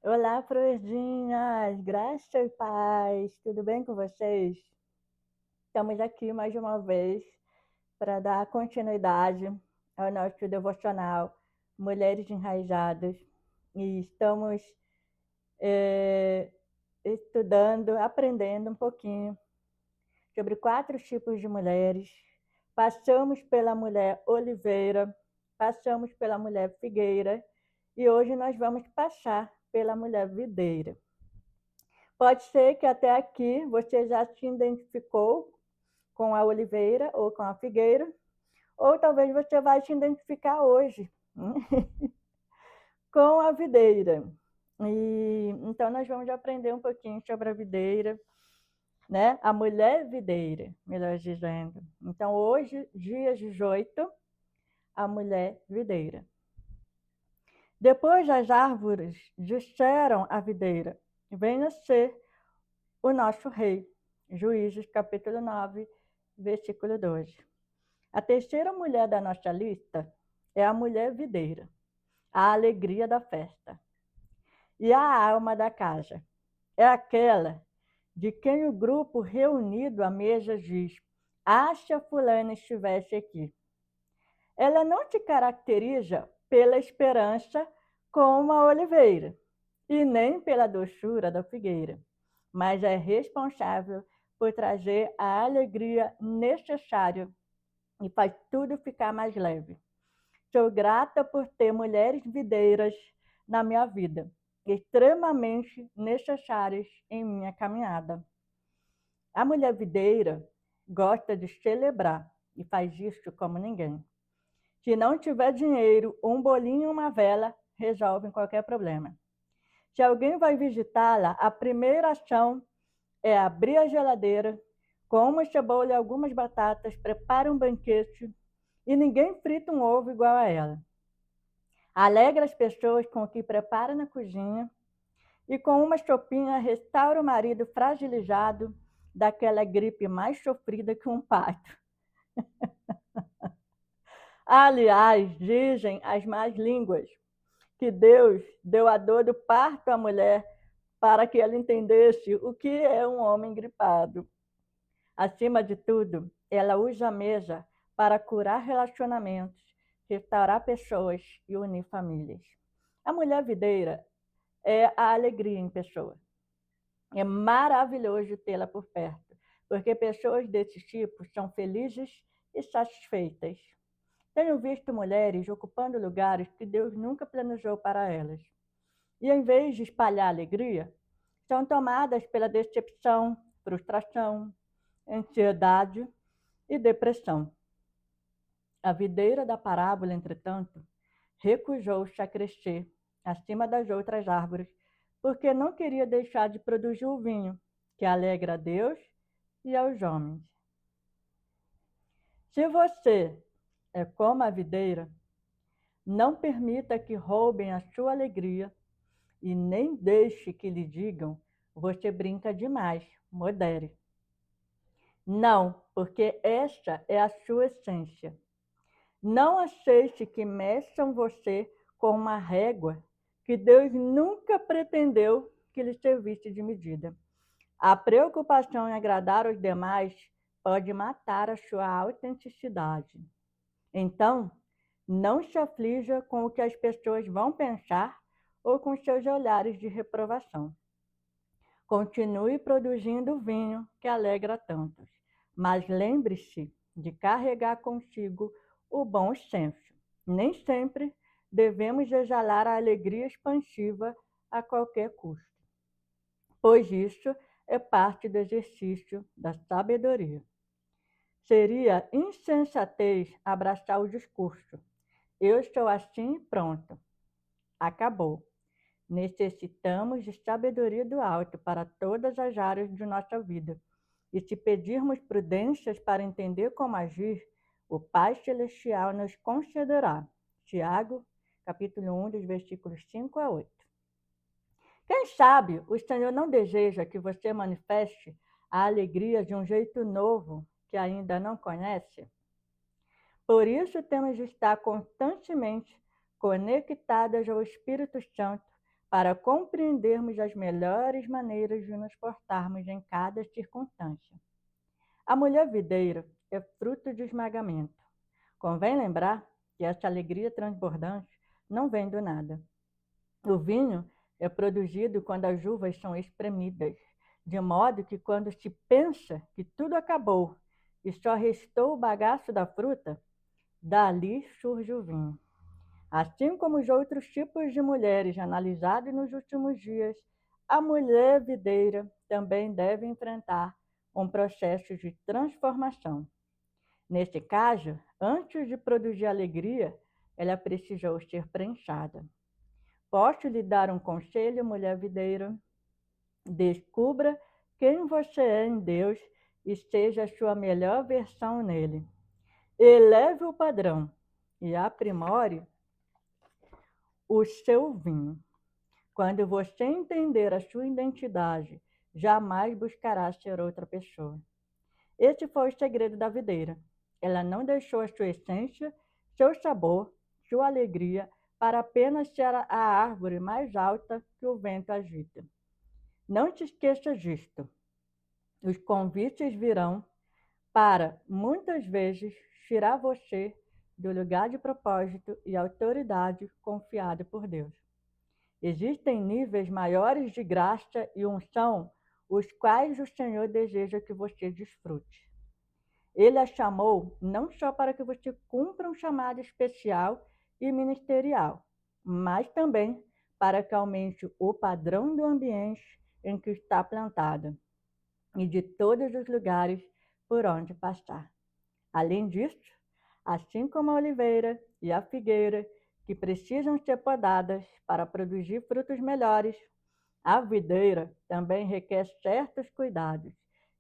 Olá, florzinhas, graça e paz, tudo bem com vocês? Estamos aqui mais uma vez para dar continuidade ao nosso devocional Mulheres Enraijadas e estamos eh, estudando, aprendendo um pouquinho sobre 4 tipos de mulheres. Passamos pela mulher oliveira, passamos pela mulher figueira e hoje nós vamos passar pela mulher videira. Pode ser que até aqui você já se identificou com a oliveira ou com a figueira, ou talvez você vai se identificar hoje com a videira. Então nós vamos aprender um pouquinho sobre a videira, né? A mulher videira, melhor dizendo. Então hoje, dia 18, a mulher videira. Depois as árvores disseram à videira: venha ser o nosso rei. Juízes, capítulo 9, versículo 12. A terceira mulher da nossa lista é a mulher videira, a alegria da festa e a alma da casa. É aquela de quem o grupo reunido à mesa diz: acha fulana estivesse aqui. Ela não te caracteriza pela esperança como a oliveira e nem pela doçura da figueira, mas é responsável por trazer a alegria necessária e faz tudo ficar mais leve. Sou grata por ter mulheres videiras na minha vida, extremamente necessárias em minha caminhada. A mulher videira gosta de celebrar e faz isso como ninguém. Se não tiver dinheiro, um bolinho e uma vela resolvem qualquer problema. Se alguém vai visitá-la, a primeira ação é abrir a geladeira, com uma cebola e algumas batatas, prepara um banquete e ninguém frita um ovo igual a ela. Alegra as pessoas com o que prepara na cozinha e com uma sopinha restaura o marido fragilizado daquela gripe mais sofrida que um pato. Aliás, dizem as más línguas que Deus deu a dor do parto à mulher para que ela entendesse o que é um homem gripado. Acima de tudo, ela usa a mesa para curar relacionamentos, restaurar pessoas e unir famílias. A mulher videira é a alegria em pessoa. É maravilhoso tê-la por perto, porque pessoas desse tipo são felizes e satisfeitas. Tenho visto mulheres ocupando lugares que Deus nunca planejou para elas. E em vez de espalhar alegria, são tomadas pela decepção, frustração, ansiedade e depressão. A videira da parábola, entretanto, recusou-se a crescer acima das outras árvores, porque não queria deixar de produzir o vinho, que alegra a Deus e aos homens. Se você é como a videira, não permita que roubem a sua alegria e nem deixe que lhe digam: você brinca demais, modere. Não, porque esta é a sua essência. Não aceite que meçam você com uma régua que Deus nunca pretendeu que lhe servisse de medida. A preocupação em agradar os demais pode matar a sua autenticidade. Então, não se aflija com o que as pessoas vão pensar ou com seus olhares de reprovação. Continue produzindo o vinho que alegra tantos, mas lembre-se de carregar consigo o bom senso. Nem sempre devemos exalar a alegria expansiva a qualquer custo, pois isso é parte do exercício da sabedoria. Seria insensatez abraçar o discurso: eu estou assim e pronto, acabou. Necessitamos de sabedoria do alto para todas as áreas de nossa vida. E se pedirmos prudências para entender como agir, o Pai Celestial nos concederá. Tiago, capítulo 1, dos versículos 5 a 8. Quem sabe o Senhor não deseja que você manifeste a alegria de um jeito novo que ainda não conhece? Por isso temos de estar constantemente conectadas ao Espírito Santo para compreendermos as melhores maneiras de nos portarmos em cada circunstância. A mulher videira é fruto de esmagamento. Convém lembrar que essa alegria transbordante não vem do nada. O vinho é produzido quando as uvas são espremidas, de modo que quando se pensa que tudo acabou e só restou o bagaço da fruta, dali surge o vinho. Assim como os outros tipos de mulheres analisados nos últimos dias, a mulher videira também deve enfrentar um processo de transformação. Neste caso, antes de produzir alegria, ela precisou ser preenchada. Posso lhe dar um conselho, mulher videira? Descubra quem você é em Deus e seja a sua melhor versão nele. Eleve o padrão e aprimore o seu vinho. Quando você entender a sua identidade, jamais buscará ser outra pessoa. Esse foi o segredo da videira. Ela não deixou a sua essência, seu sabor, sua alegria, para apenas ser a árvore mais alta que o vento agita. Não te esqueça disto. Os convites virão para, muitas vezes, tirar você do lugar de propósito e autoridade confiado por Deus. Existem níveis maiores de graça e unção, os quais o Senhor deseja que você desfrute. Ele a chamou não só para que você cumpra um chamado especial e ministerial, mas também para que aumente o padrão do ambiente em que está plantada e de todos os lugares por onde passar. Além disso, assim como a oliveira e a figueira, que precisam ser podadas para produzir frutos melhores, a videira também requer certos cuidados,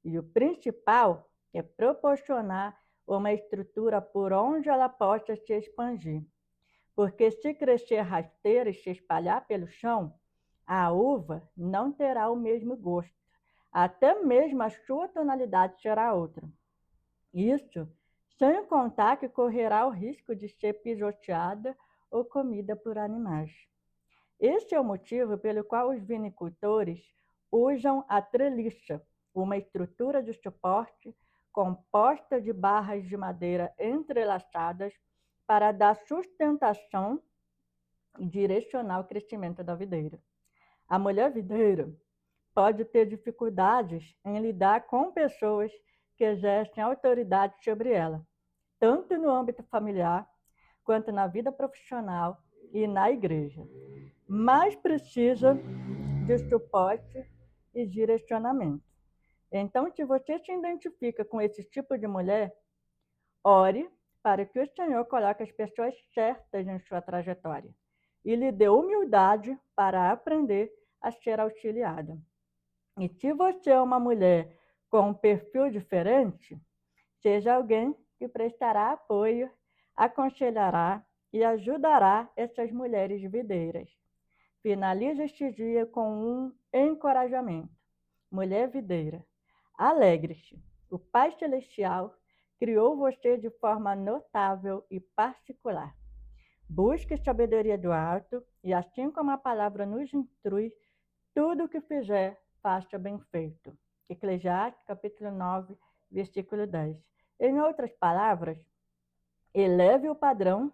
e o principal é proporcionar uma estrutura por onde ela possa se expandir. Porque se crescer rasteira e se espalhar pelo chão, a uva não terá o mesmo gosto, até mesmo a sua tonalidade será outra. Isso sem contar que correrá o risco de ser pisoteada ou comida por animais. Este é o motivo pelo qual os vinicultores usam a treliça, uma estrutura de suporte composta de barras de madeira entrelaçadas para dar sustentação e direcionar o crescimento da videira. A mulher videira pode ter dificuldades em lidar com pessoas que exercem autoridade sobre ela, tanto no âmbito familiar, quanto na vida profissional e na igreja. Mas precisa de suporte e direcionamento. Então, se você se identifica com esse tipo de mulher, ore para que o Senhor coloque as pessoas certas em sua trajetória e lhe dê humildade para aprender a ser auxiliada. E se você é uma mulher com um perfil diferente, seja alguém que prestará apoio, aconselhará e ajudará essas mulheres videiras. Finalize este dia com um encorajamento. Mulher videira, alegre-se. O Pai Celestial criou você de forma notável e particular. Busque sabedoria do alto e, assim como a palavra nos instrui, tudo o que fizer, faça bem feito. Eclesiastes, capítulo 9, versículo 10. Em outras palavras, eleve o padrão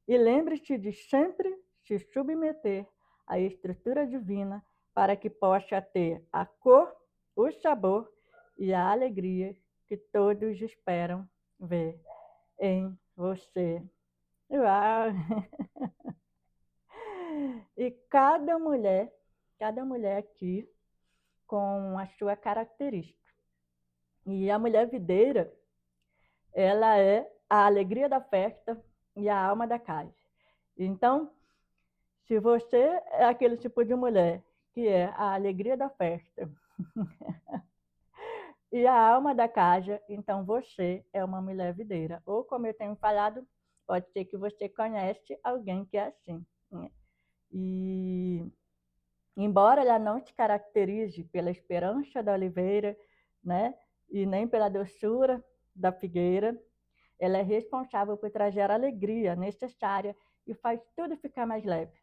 e lembre-se de sempre se submeter à estrutura divina para que possa ter a cor, o sabor e a alegria que todos esperam ver em você. Uau! E cada mulher aqui com a sua característica. E a mulher videira, ela é a alegria da festa e a alma da casa. Então, se você é aquele tipo de mulher que é a alegria da festa e a alma da casa, então você é uma mulher videira. Ou, como eu tenho falado, pode ser que você conhece alguém que é assim, né? E embora ela não se caracterize pela esperança da oliveira, né, e nem pela doçura da figueira, ela é responsável por trazer a alegria necessária e faz tudo ficar mais leve.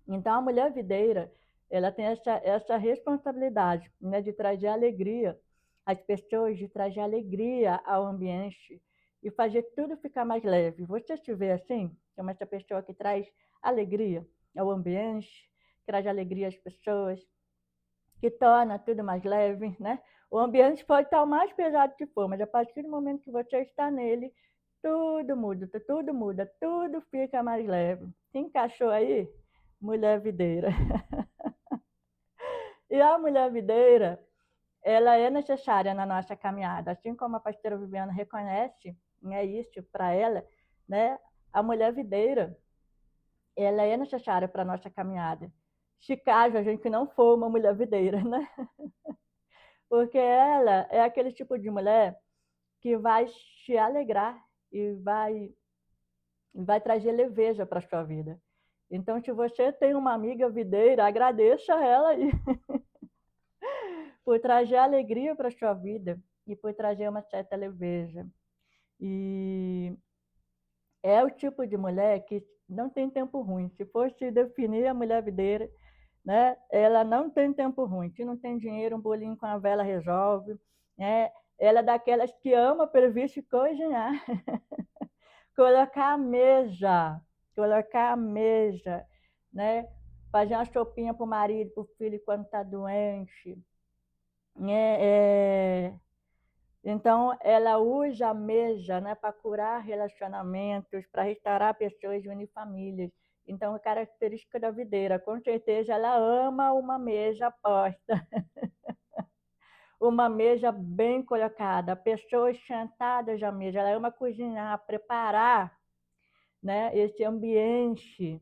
Então, a mulher videira, ela tem essa responsabilidade, né, de trazer alegria às pessoas, de trazer alegria ao ambiente e fazer tudo ficar mais leve. Você se vê assim, como essa pessoa que traz alegria ao ambiente, traz alegria às pessoas, que torna tudo mais leve, né? O ambiente pode estar o mais pesado que for, mas a partir do momento que você está nele, tudo muda, tudo fica mais leve. Se encaixou aí? Mulher videira. E a mulher videira, ela é necessária na nossa caminhada, assim como a pastora Viviana reconhece, né, isso para ela, né? A mulher videira, ela é necessária para a nossa caminhada. Se caso a gente não for uma mulher videira, né? Porque ela é aquele tipo de mulher que vai te alegrar e vai trazer leveza para a sua vida. Então, se você tem uma amiga videira, agradeça a ela aí por trazer alegria para a sua vida e por trazer uma certa leveza. E é o tipo de mulher que não tem tempo ruim. Se fosse definir a mulher videira, né, ela não tem tempo ruim. Se não tem dinheiro, um bolinho com a vela resolve. Né? Ela é daquelas que ama pelo visto cozinhar. Colocar a mesa, né? Fazer uma sopinha para o marido, para o filho quando está doente. Então, ela usa a mesa, né, para curar relacionamentos, para restaurar pessoas e unir famílias. Então, a característica da videira, com certeza, ela ama uma mesa posta, uma mesa bem colocada, pessoas sentadas à mesa. Ela ama cozinhar, preparar, né, esse ambiente,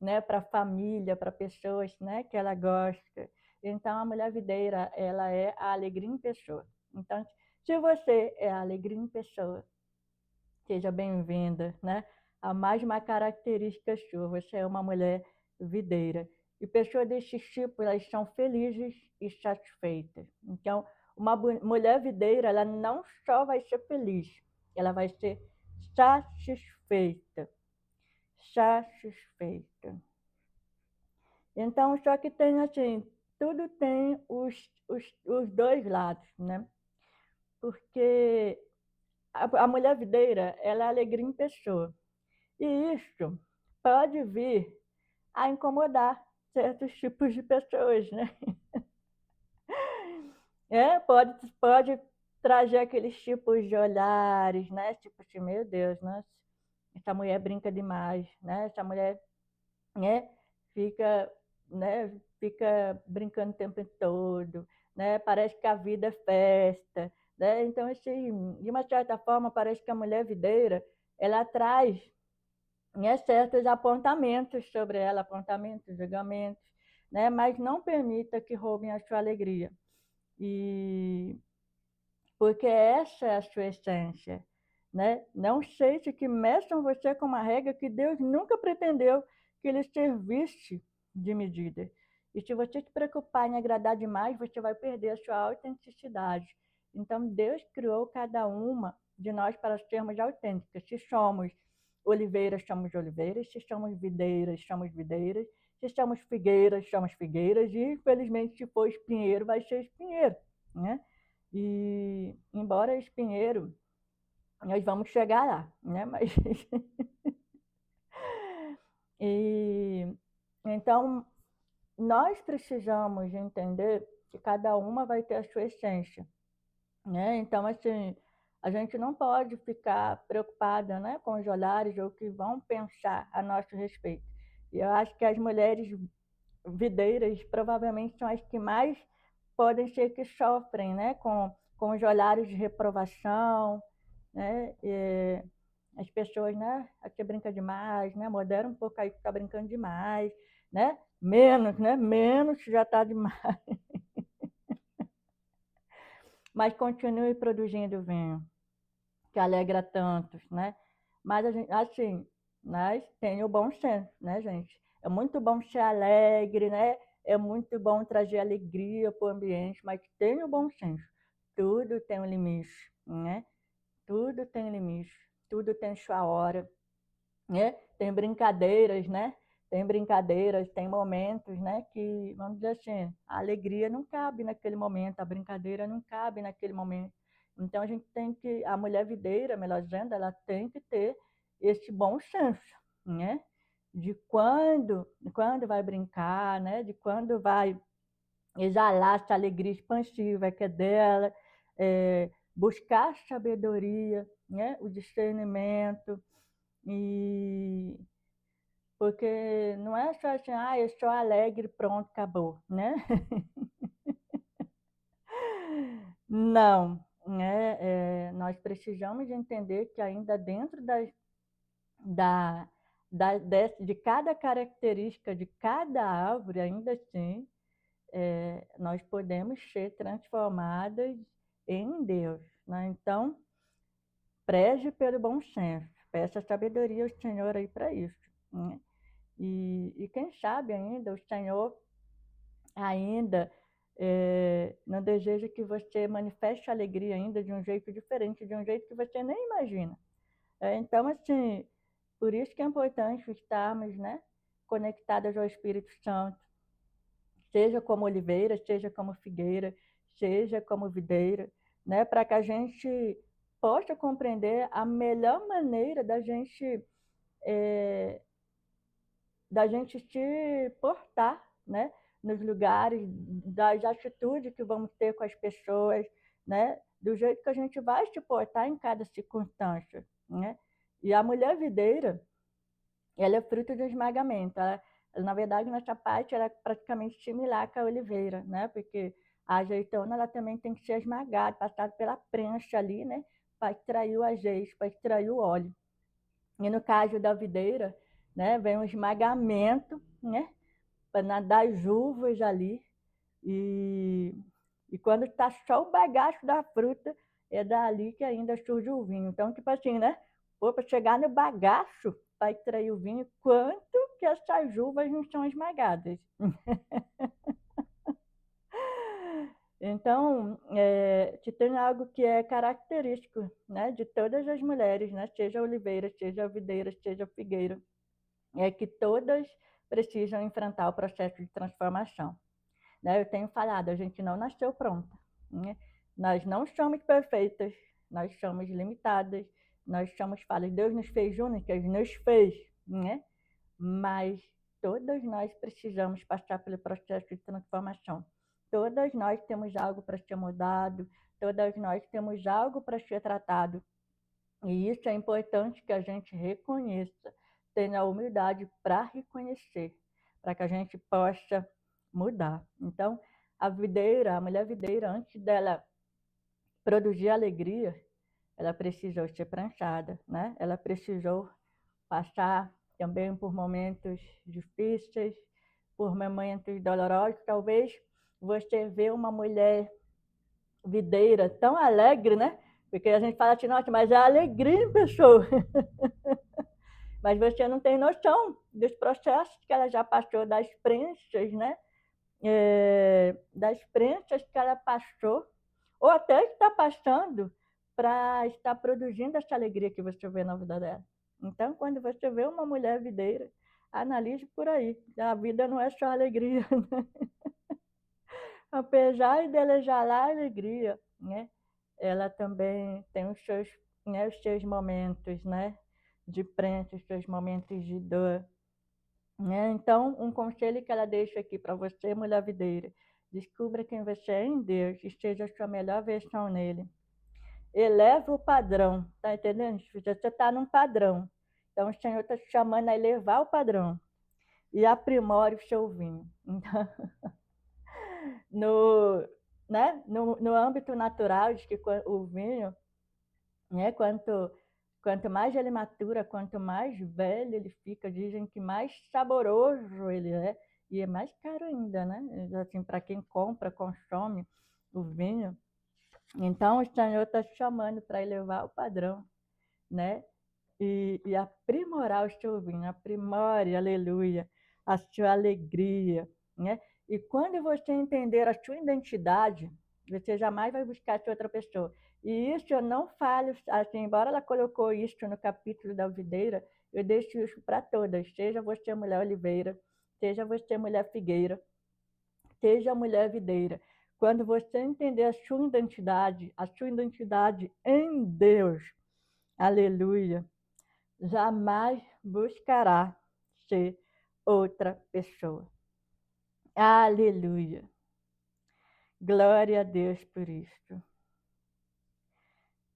né, para a família, para pessoas, né, que ela gosta. Então, a mulher videira, ela é a alegria em pessoa. Então, se você é a alegria em pessoa, seja bem-vinda, né, a mais uma característica sua. Você é uma mulher videira. E pessoas desse tipo, elas são felizes e satisfeitas. Então, uma mulher videira, ela não só vai ser feliz, ela vai ser satisfeita. Satisfeita. Então, só que tem assim, tudo tem os dois lados, né? Porque a mulher videira, ela é alegria em pessoa. E isso pode vir a incomodar certos tipos de pessoas, né? Pode trazer aqueles tipos de olhares, né? Tipo assim, meu Deus, né? Essa mulher brinca demais, né? Essa mulher, né, fica, fica brincando o tempo todo, né? Parece que a vida é festa, né? Então, assim, de uma certa forma, parece que a mulher videira, ela traz, né, certos apontamentos sobre ela, apontamentos, julgamentos, né? Mas não permita que roubem a sua alegria. E porque essa é a sua essência, né? Não seja que meçam você com uma regra que Deus nunca pretendeu que ele servisse de medida. E se você se preocupar em agradar demais, você vai perder a sua autenticidade. Então, Deus criou cada uma de nós para sermos autênticas. Se somos oliveiras, somos oliveiras. Se somos videiras, somos videiras. Se somos figueiras, somos figueiras. E, infelizmente, se for espinheiro, vai ser espinheiro, né? E, embora espinheiro, nós vamos chegar lá, né? Mas e então nós precisamos entender que cada uma vai ter a sua essência, né? Então assim, a gente não pode ficar preocupada, né, com os olhares ou o que vão pensar a nosso respeito. E eu acho que as mulheres videiras provavelmente são as que mais podem ser que sofrem, né, com os olhares de reprovação, né? As pessoas, né? Aqui brinca demais, né? Modera um pouco aí que tá brincando demais, né? Menos, né? Menos já tá demais. Mas continue produzindo vinho, que alegra tantos, né? Mas a gente, assim, mas tem o bom senso, né, gente? É muito bom ser alegre, né? É muito bom trazer alegria para o ambiente, mas tem o bom senso. Tudo tem um limite, né? Tudo tem limite, tudo tem sua hora, né? Tem brincadeiras, né? tem brincadeiras, tem momentos, né, que, vamos dizer assim, a alegria não cabe naquele momento, a brincadeira não cabe naquele momento. Então a gente tem que, a mulher videira, melhor dizendo, ela tem que ter esse bom senso, né, de quando vai brincar, né, de quando vai exalar essa alegria expansiva que é dela, buscar sabedoria, né, o discernimento, e porque não é só assim, eu sou alegre, pronto, acabou, né? Não, né? Nós precisamos entender que ainda dentro da, de cada característica de cada árvore, ainda assim, nós podemos ser transformadas em Deus, né? Então, preze pelo bom senso, peça sabedoria ao Senhor aí para isso, né? E quem sabe ainda o Senhor ainda não deseja que você manifeste a alegria ainda de um jeito diferente, de um jeito que você nem imagina. Então, assim, por isso que é importante estarmos, né, conectadas ao Espírito Santo, seja como oliveira, seja como figueira, seja como videira, né, para que a gente possa compreender a melhor maneira da gente se portar, né, nos lugares, das atitudes que vamos ter com as pessoas, né, do jeito que a gente vai se portar em cada circunstância, né? E a mulher videira, ela é fruto do esmagamento. Na verdade, nessa parte, ela é praticamente similar com a oliveira, né? Porque a azeitona, ela também tem que ser esmagada, passada pela prensa ali, né? Para extrair o azeite, para extrair o óleo. E no caso da videira, né, vem um esmagamento, né, para das uvas ali, e, e quando está só o bagaço da fruta, é dali que ainda surge o vinho. Então, tipo assim, né, para chegar no bagaço, para extrair o vinho, quanto que essas uvas não são esmagadas. Então, se tem algo que é característico, né, de todas as mulheres, né, seja oliveira, seja videira, seja figueira, é que todas precisam enfrentar o processo de transformação, né? Eu tenho falado, a gente não nasceu pronta, né? Nós não somos perfeitas, nós somos limitadas, nós somos falhas. Deus nos fez únicas, nos fez, né? Mas todas nós precisamos passar pelo processo de transformação. Todas nós temos algo para ser mudado, todas nós temos algo para ser tratado. E isso é importante que a gente reconheça, tenha a humildade para reconhecer, para que a gente possa mudar. Então, a videira, a mulher videira, antes dela produzir alegria, ela precisou ser pranchada, né? Ela precisou passar também por momentos difíceis, por momentos dolorosos. Talvez você vê uma mulher videira tão alegre, né? Porque a gente fala assim, nossa, mas é alegria em pessoa. Mas você não tem noção dos processos que ela já passou, das prensas, né? Das prensas que ela passou, ou até está passando para estar produzindo essa alegria que você vê na vida dela. Então, quando você vê uma mulher videira, analise por aí. A vida não é só alegria, né? Apesar dela exalar alegria, né? Ela também tem os seus momentos, né? De prensa, os seus momentos de dor. Né? Então, um conselho que ela deixa aqui para você, mulher videira: descubra quem você é em Deus, esteja a sua melhor versão nele. Eleva o padrão, tá entendendo? Você está num padrão. Então, o Senhor está te chamando a elevar o padrão e aprimore o seu vinho. Então, no, né? No âmbito natural, diz que o vinho, né? Quanto mais ele matura, quanto mais velho ele fica, dizem que mais saboroso ele é, e é mais caro ainda, né? Assim, para quem compra, consome o vinho. Então, o Senhor está chamando para elevar o padrão, né? E aprimorar o seu vinho, aprimore, aleluia, a sua alegria, né? E quando você entender a sua identidade, você jamais vai buscar ser outra pessoa. E isso eu não falo, assim, embora ela colocou isso no capítulo da videira, Eu deixo isso para todas, seja você mulher oliveira, seja você mulher figueira, seja mulher videira. Quando você entender a sua identidade em Deus, aleluia, jamais buscará ser outra pessoa. Aleluia. Glória a Deus por isso.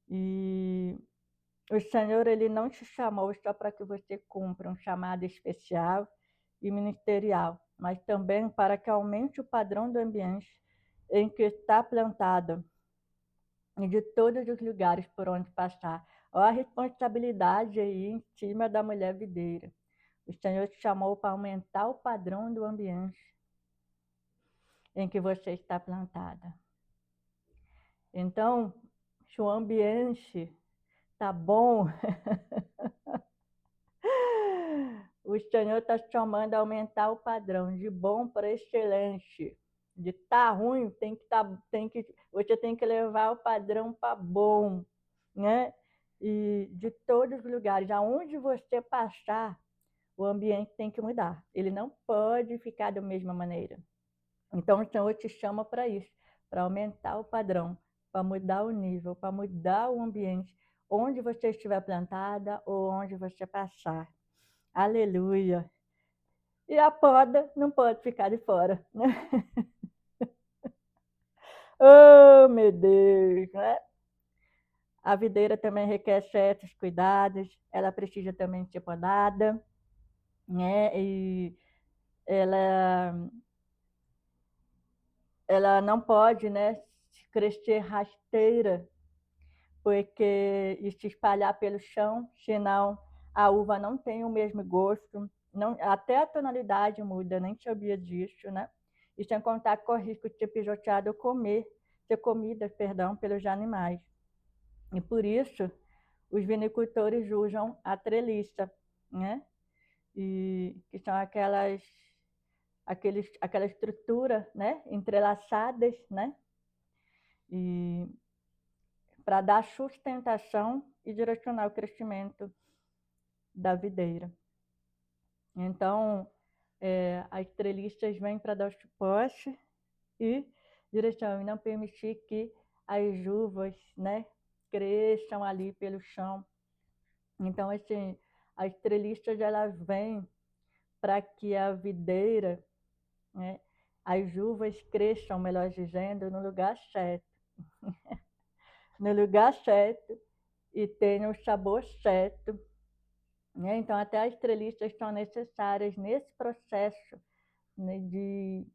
E o Senhor, ele não te chamou só para que você cumpra um chamado especial e ministerial, mas também para que aumente o padrão do ambiente em que está plantado e de todos os lugares por onde passar. Olha a responsabilidade aí em cima da mulher videira. O Senhor te chamou para aumentar o padrão do ambiente em que você está plantada. Então, se o ambiente tá bom, o Senhor está te chamando a aumentar o padrão de bom para excelente. De tá ruim, você tem que levar o padrão para bom, né? E de todos os lugares, aonde você passar, o ambiente tem que mudar. Ele não pode ficar da mesma maneira. Então, o Senhor te chama para isso, para aumentar o padrão, para mudar o nível, para mudar o ambiente, onde você estiver plantada ou onde você passar. Aleluia! E a poda não pode ficar de fora, né? Oh, meu Deus! Né? A videira também requer certos cuidados, ela precisa também ser podada, né? E ela, ela não pode, né, crescer rasteira, porque e se espalhar pelo chão, senão a uva não tem o mesmo gosto, não, até a tonalidade muda, nem sabia disso, né? E sem contar que corre risco de ser pisoteado ou ser comida, perdão, pelos animais. E por isso, os vinicultores usam a treliça, né? E que são aquela estrutura, né? Entrelaçadas, né? E para dar sustentação e direcionar o crescimento da videira. Então, as treliças vêm para dar suporte e direção, e não permitir que as uvas, né, cresçam ali pelo chão. Então, assim, as treliças elas vêm para que a videira, né, as uvas cresçam, melhor dizendo, no lugar certo. No lugar certo e tenham o sabor certo, né? Então, até as treliças são necessárias nesse processo, né, de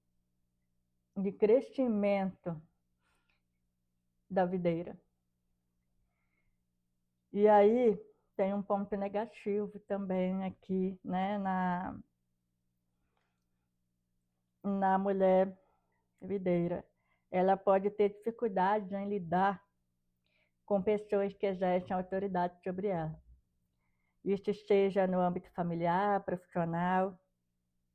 crescimento da videira. E aí tem um ponto negativo também aqui, né, na mulher videira. Ela pode ter dificuldade em lidar com pessoas que exercem autoridade sobre ela. Isso seja no âmbito familiar, profissional,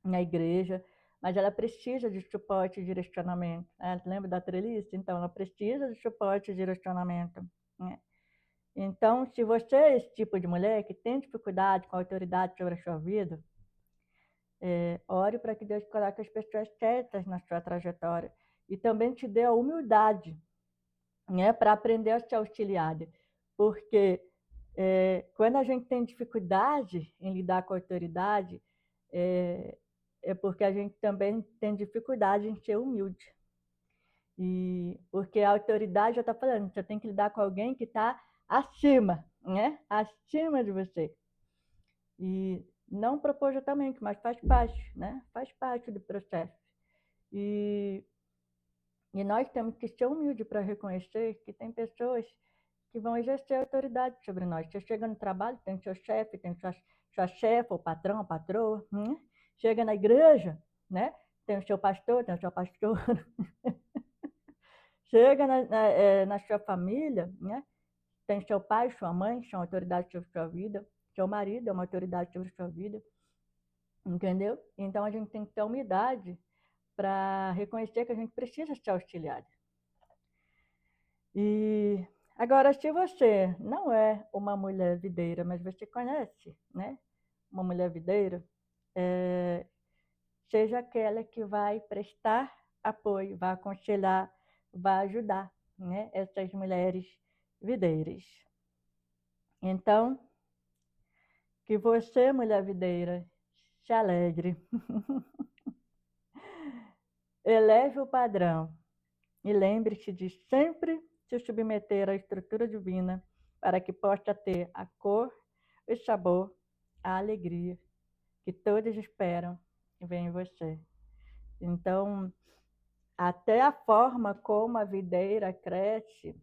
na igreja, mas ela precisa de suporte e direcionamento. Lembra da treliça? Então, ela precisa de suporte e direcionamento, né? Então, se você é esse tipo de mulher que tem dificuldade com a autoridade sobre a sua vida, ore para que Deus coloque as pessoas certas na sua trajetória e também te dê a humildade, né, para aprender a ser auxiliada. Porque quando a gente tem dificuldade em lidar com a autoridade, é porque a gente também tem dificuldade em ser humilde. E porque a autoridade, já está falando, você tem que lidar com alguém que está acima, né? Acima de você. E não propositalmente, mas faz parte, né? Faz parte do processo. E nós temos que ser humildes para reconhecer que tem pessoas que vão exercer autoridade sobre nós. Você chega no trabalho, tem seu chefe, tem sua chefa, o patrão, a patroa. Chega na igreja, né? Tem o seu pastor, tem o seu pastor. Chega na sua família, né? Tem seu pai, sua mãe, são autoridade sobre sua vida. Seu marido é uma autoridade sobre sua vida. Entendeu? Então a gente tem que ter humildade para reconhecer que a gente precisa ser auxiliado. E agora, se você não é uma mulher videira, mas você conhece, né, uma mulher videira, seja aquela que vai prestar apoio, vai aconselhar, vai ajudar, né, essas mulheres videiras. Então, que você, mulher videira, se alegre, eleve o padrão e lembre-se de sempre se submeter à estrutura divina para que possa ter a cor, o sabor, a alegria que todos esperam que venha em você. Então, até a forma como a videira cresce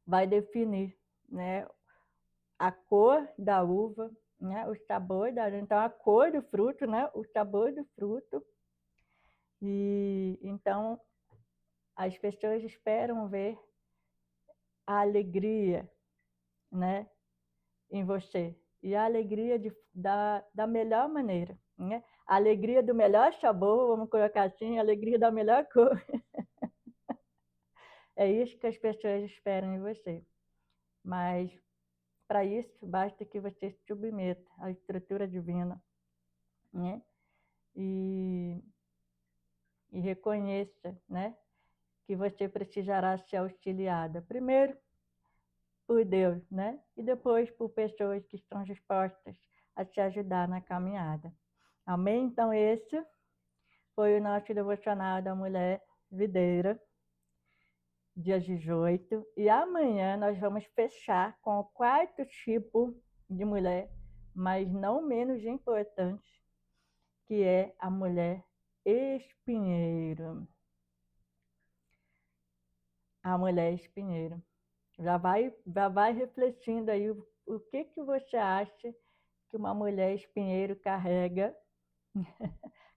vai definir, né, a cor da uva, né, o sabor da, então a cor do fruto, né, o sabor do fruto. E então as pessoas esperam ver a alegria, né, em você. E a alegria da melhor maneira, né? A alegria do melhor sabor, vamos colocar assim, a alegria da melhor cor. É isso que as pessoas esperam em você. Mas para isso basta que você se submeta à estrutura divina, né? E reconheça, né, que você precisará ser auxiliada. Primeiro por Deus, né? E depois por pessoas que estão dispostas a te ajudar na caminhada. Amém? Então esse foi o nosso devocional da mulher videira, dia 18. E amanhã nós vamos fechar com o quarto tipo de mulher, mas não menos importante, que é a mulher espinheiro. A mulher espinheiro. Já vai refletindo aí o que você acha que uma mulher espinheiro carrega,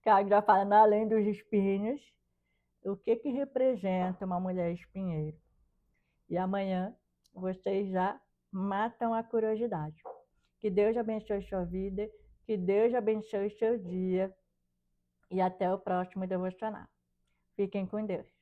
que já falando além dos espinhos, o que representa uma mulher espinheiro. E amanhã vocês já matam a curiosidade. Que Deus abençoe sua vida, que Deus abençoe seu dia e até o próximo devocional. Fiquem com Deus.